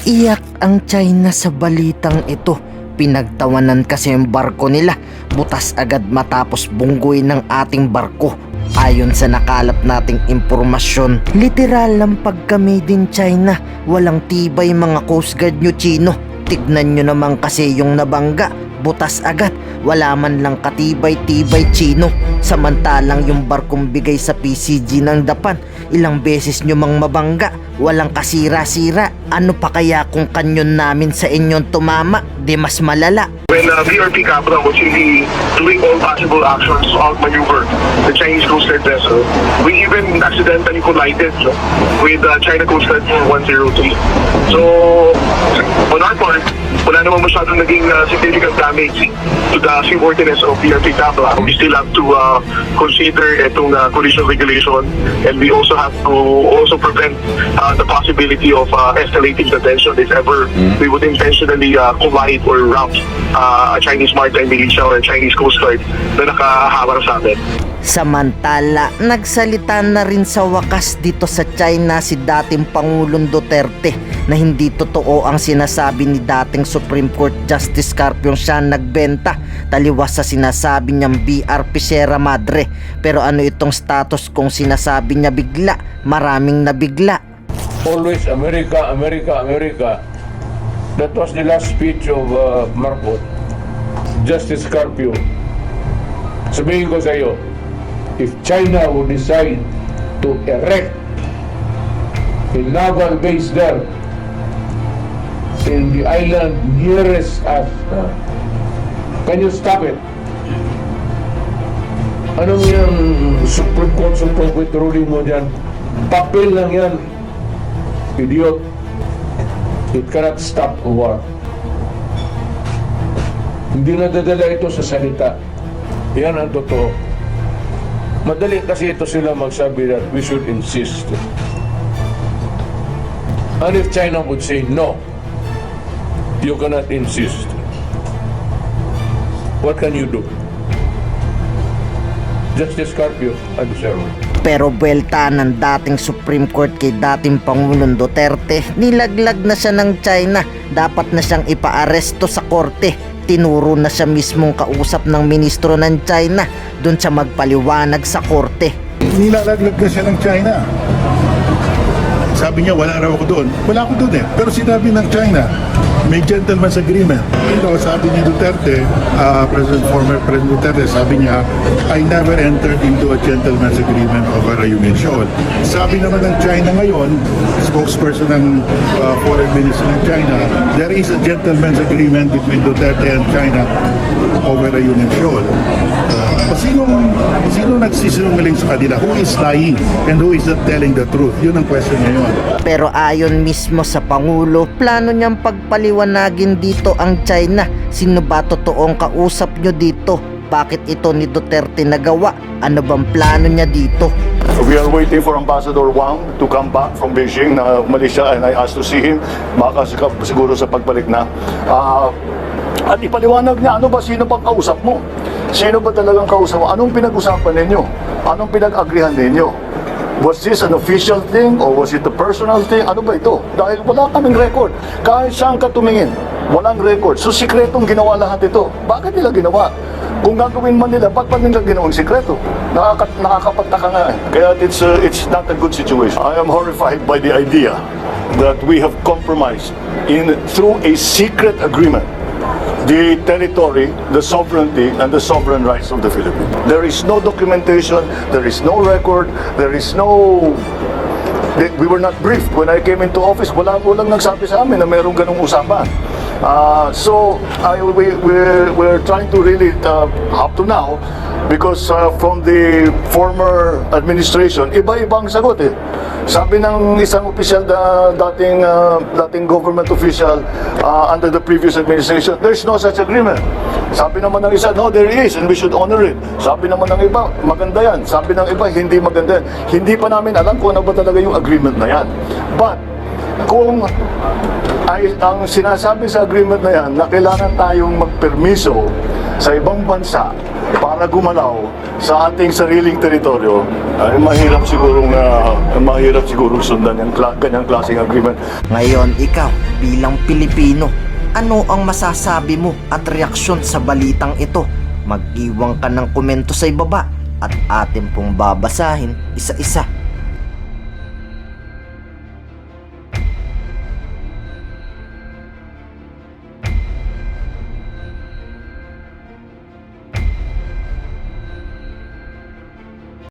Iyak ang China sa balitang ito. Pinagtawanan kasi yung barko nila. Butas agad matapos bunggoy ng ating barko. Ayon sa nakalap nating impormasyon, literal ang pagka-made in China. Walang tibay mga Coast Guard nyo Chino. Tignan nyo naman kasi yung nabangga. Butas agad, wala man lang katibay-tibay Chino. Samantalang yung barkong bigay sa PCG ng Dapan, ilang beses nyo mang mabangga, walang kasira-sira. Ano pa kaya kung kanyon namin sa inyong tumama? Di mas malala. When BRP Capra was really doing all possible actions to outmaneuver the Chinese Coast Guard vessel, we even accidentally collided with China Coast Guard 103. So, on our part, wala naman masyadong naging significant damage to the seaworthiness of BRP Capra. We still have to consider itong collision regulation, and we also have to also prevent the possibility of escalating the tension if ever we would intentionally collide or rout a Chinese maritime militia or a Chinese Coast Guard na nakaharang sa amin. Samantala, nagsalita na rin sa wakas dito sa China si dating Pangulong Duterte na hindi totoo ang sinasabi ni dating Supreme Court Justice Carpio siya nagbenta, taliwas sa sinasabi niyang BRP Sierra Madre. Pero ano itong status kung sinasabi niya bigla? Maraming nabigla. Always America, America, America. That was the last speech of Marcos, Justice Carpio. Sabihin ko sa iyo, if China would decide to erect a naval base there in the island nearest us, can you stop it? Anong yung Supreme Court ruling mo dyan? Papel lang yan, idiot. It cannot stop a war. Hindi nadadala ito sa salita. Yan ang totoo. Madali kasi ito sila magsabi that we should insist. And if China would say no, you cannot insist, what can you do? Justice Carpio, observe. Pero buwelta ng dating Supreme Court kay dating Pangulong Duterte, nilaglag na siya ng China. Dapat na siyang ipaaresto sa korte. Tinuro na siya mismong kausap ng ministro ng China. Doon siya magpaliwanag sa korte. Nilalaglag na siya ng China. Sabi niya, wala raw ako doon. Wala ako doon eh. Pero sinabi ng China, may gentleman's agreement. Sabi ni Duterte, former President Duterte, sabi niya, I never entered into a gentleman's agreement over a Union Shoal. Sabi naman ng China ngayon, spokesperson ng foreign minister ng China, there is a gentleman's agreement between Duterte and China over a Union Shoal. Sino nagsisinungaling sa kanila? Who is lying and who is not telling the truth? Yun ang question ngayon. Pero ayon mismo sa Pangulo, plano niyang pagpaliwanagin dito ang China. Sino ba totoong kausap niyo dito? Bakit ito ni Duterte nagawa? Ano bang plano niya dito? We are waiting for Ambassador Wang to come back from Beijing na Malaysia, and I asked to see him. Baka siguro sa pagbalik na. At ipaliwanag niya, ano ba, sino bang kausap mo? Sino ba talagang kausap mo? Anong pinag-usapan ninyo? Anong pinag-agrihan ninyo? Was this an official thing or was it a personal thing? Ano ba ito? Dahil wala kaming record. Kahit saan ka tumingin, walang record. So sikretong ginawa lahat ito. Bakit nila ginawa? Kung gagawin man nila, ba't pa nila ginawang sikreto? Nakakapagtaka nga. Kaya it's not a good situation. I am horrified by the idea that we have compromised through a secret agreement the territory, the sovereignty, and the sovereign rights of the Philippines. There is no documentation, there is no record, there is no... We were not briefed. When I came into office, walang nagsabi sa amin na mayroong ganong usapan. So, we're trying to really, up to now, because from the former administration, iba-ibang sagot eh. Sabi ng isang opisyal, dating government official under the previous administration, there's no such agreement. Sabi naman ng isa, no, there is, and we should honor it. Sabi naman ng iba, maganda yan. Sabi ng iba, hindi maganda yan. Hindi pa namin alam kung ano ba talaga yung agreement na yan. But, kung ang sinasabi sa agreement na yan na kailangan tayong magpermiso sa ibang bansa para gumalaw sa ating sariling teritoryo, ay mahirap sigurong sundan yung ganyang klaseng agreement. Ngayon ikaw bilang Pilipino, ano ang masasabi mo at reaksyon sa balitang ito? Mag-iwan ka ng komento sa ibaba at atin pong babasahin isa-isa.